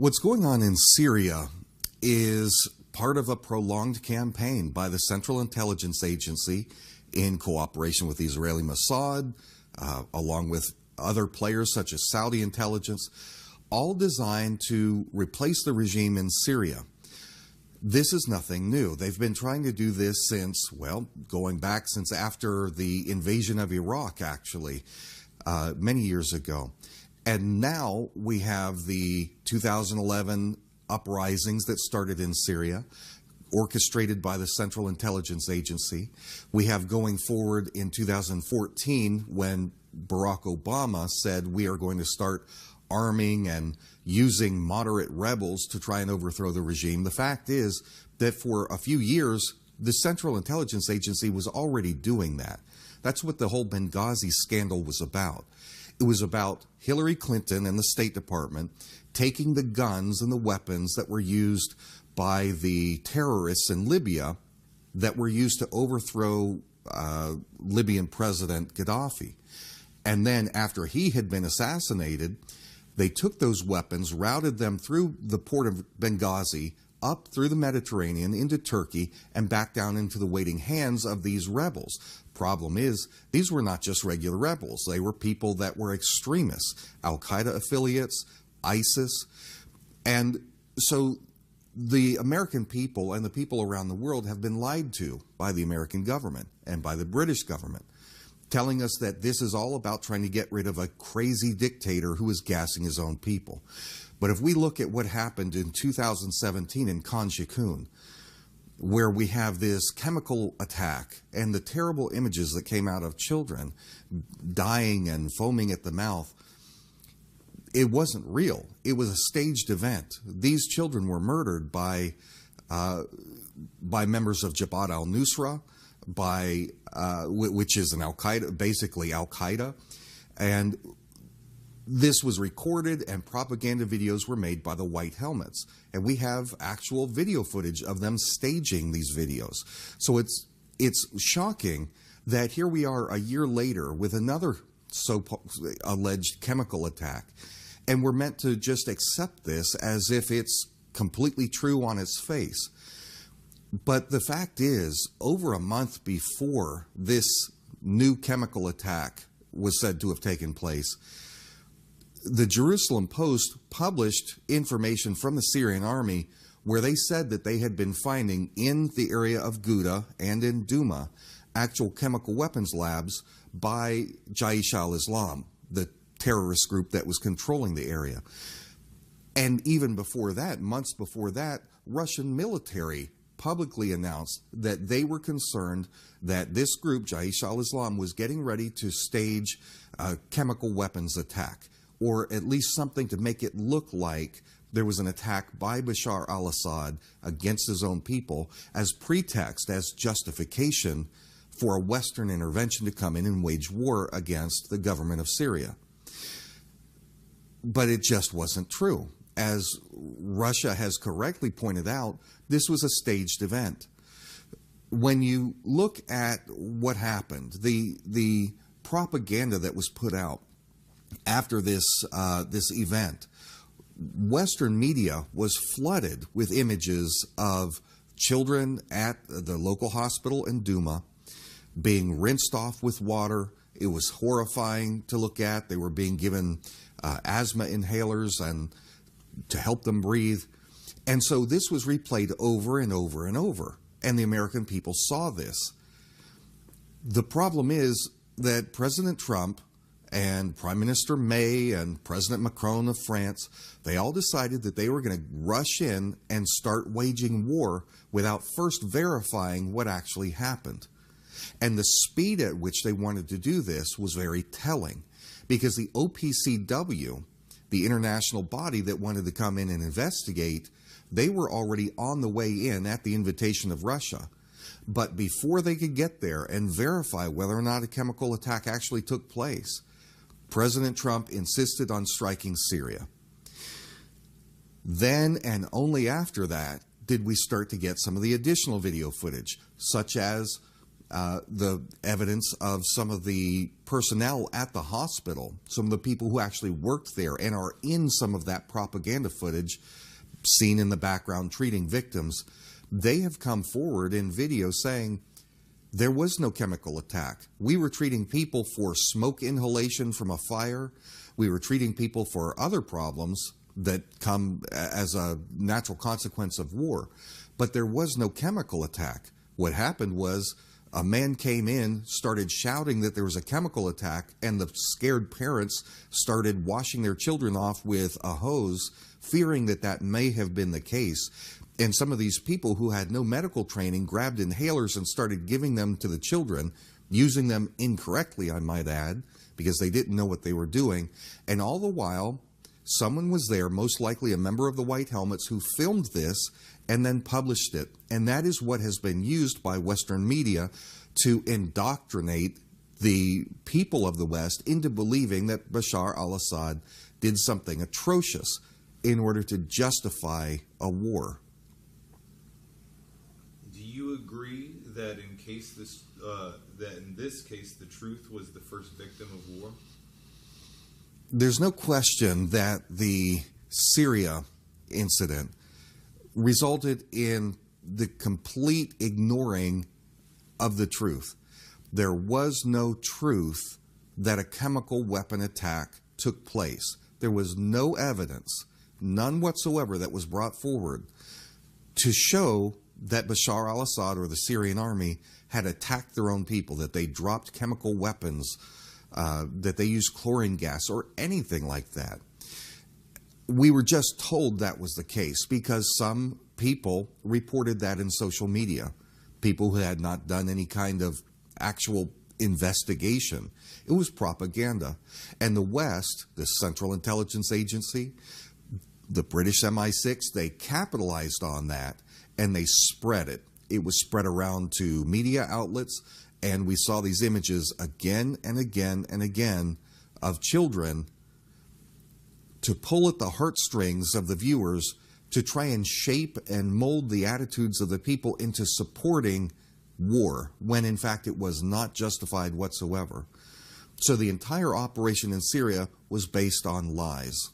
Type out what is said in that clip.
What's going on in Syria is part of a prolonged campaign by the Central Intelligence Agency in cooperation with the Israeli Mossad, along with other players such as Saudi intelligence, all designed to replace the regime in Syria. This is nothing new. They've been trying to do this since, well, going back since after the invasion of Iraq, actually, many years ago. And now we have the 2011 uprisings that started in Syria, orchestrated by the Central Intelligence Agency. We have going forward in 2014 when Barack Obama said we are going to start arming and using moderate rebels to try and overthrow the regime. The fact is that for a few years, the Central Intelligence Agency was already doing that. That's what the whole Benghazi scandal was about. It was about Hillary Clinton and the State Department taking the guns and the weapons that were used by the terrorists in Libya that were used to overthrow Libyan President Gaddafi. And then after he had been assassinated, they took those weapons, routed them through the port of Benghazi, up through the Mediterranean into Turkey, and back down into the waiting hands of these rebels. Problem is, these were not just regular rebels. They were people that were extremists, Al-Qaeda affiliates, ISIS. And so the American people and the people around the world have been lied to by the American government and by the British government, telling us that this is all about trying to get rid of a crazy dictator who is gassing his own people. But if we look at what happened in 2017 in Khan Shaykhun, where we have this chemical attack and the terrible images that came out of children dying and foaming at the mouth, it wasn't real. It was a staged event. These children were murdered by members of Jabhat al-Nusra, which is an Al-Qaeda, basically Al-Qaeda, and this was recorded and propaganda videos were made by the White Helmets. And we have actual video footage of them staging these videos. So it's shocking that here we are a year later with another alleged chemical attack. And we're meant to just accept this as if it's completely true on its face. But the fact is, over a month before this new chemical attack was said to have taken place, the Jerusalem Post published information from the Syrian army where they said that they had been finding in the area of Ghouta and in Douma actual chemical weapons labs by Jaish al-Islam, the terrorist group that was controlling the area. And even before that, months before that, Russian military publicly announced that they were concerned that this group, Jaish al-Islam, was getting ready to stage a chemical weapons attack, or at least something to make it look like there was an attack by Bashar al-Assad against his own people as pretext, as justification for a Western intervention to come in and wage war against the government of Syria. But it just wasn't true. As Russia has correctly pointed out, this was a staged event. When you look at what happened, the propaganda that was put out after this event, Western media was flooded with images of children at the local hospital in Douma being rinsed off with water. It was horrifying to look at. They were being given asthma inhalers and to help them breathe. And so this was replayed over and over and over. And the American people saw this. The problem is that President Trump and Prime Minister May and President Macron of France, they all decided that they were going to rush in and start waging war without first verifying what actually happened. And the speed at which they wanted to do this was very telling, because the OPCW, the international body that wanted to come in and investigate, they were already on the way in at the invitation of Russia. But before they could get there and verify whether or not a chemical attack actually took place, President Trump insisted on striking Syria. Then and only after that did we start to get some of the additional video footage, such as the evidence of some of the personnel at the hospital, some of the people who actually worked there and are in some of that propaganda footage seen in the background treating victims. They have come forward in video saying there was no chemical attack. We were treating people for smoke inhalation from a fire. We were treating people for other problems that come as a natural consequence of war. But there was no chemical attack. What happened was a man came in, started shouting that there was a chemical attack, and the scared parents started washing their children off with a hose, fearing that that may have been the case. And some of these people who had no medical training grabbed inhalers and started giving them to the children, using them incorrectly, I might add, because they didn't know what they were doing. And all the while, someone was there, most likely a member of the White Helmets, who filmed this and then published it. And that is what has been used by Western media to indoctrinate the people of the West into believing that Bashar al-Assad did something atrocious in order to justify a war. Do you agree that in this case the truth was the first victim of war? There's no question that the Syria incident resulted in the complete ignoring of the truth. There was no truth that a chemical weapon attack took place. There was no evidence, none whatsoever, that was brought forward to show that Bashar al-Assad or the Syrian army had attacked their own people, that they dropped chemical weapons, that they used chlorine gas or anything like that. We were just told that was the case because some people reported that in social media, people who had not done any kind of actual investigation. It was propaganda. And the West, the Central Intelligence Agency, the British MI6, they capitalized on that and they spread it. It was spread around to media outlets, and we saw these images again and again and again of children to pull at the heartstrings of the viewers to try and shape and mold the attitudes of the people into supporting war, when in fact it was not justified whatsoever. So the entire operation in Syria was based on lies.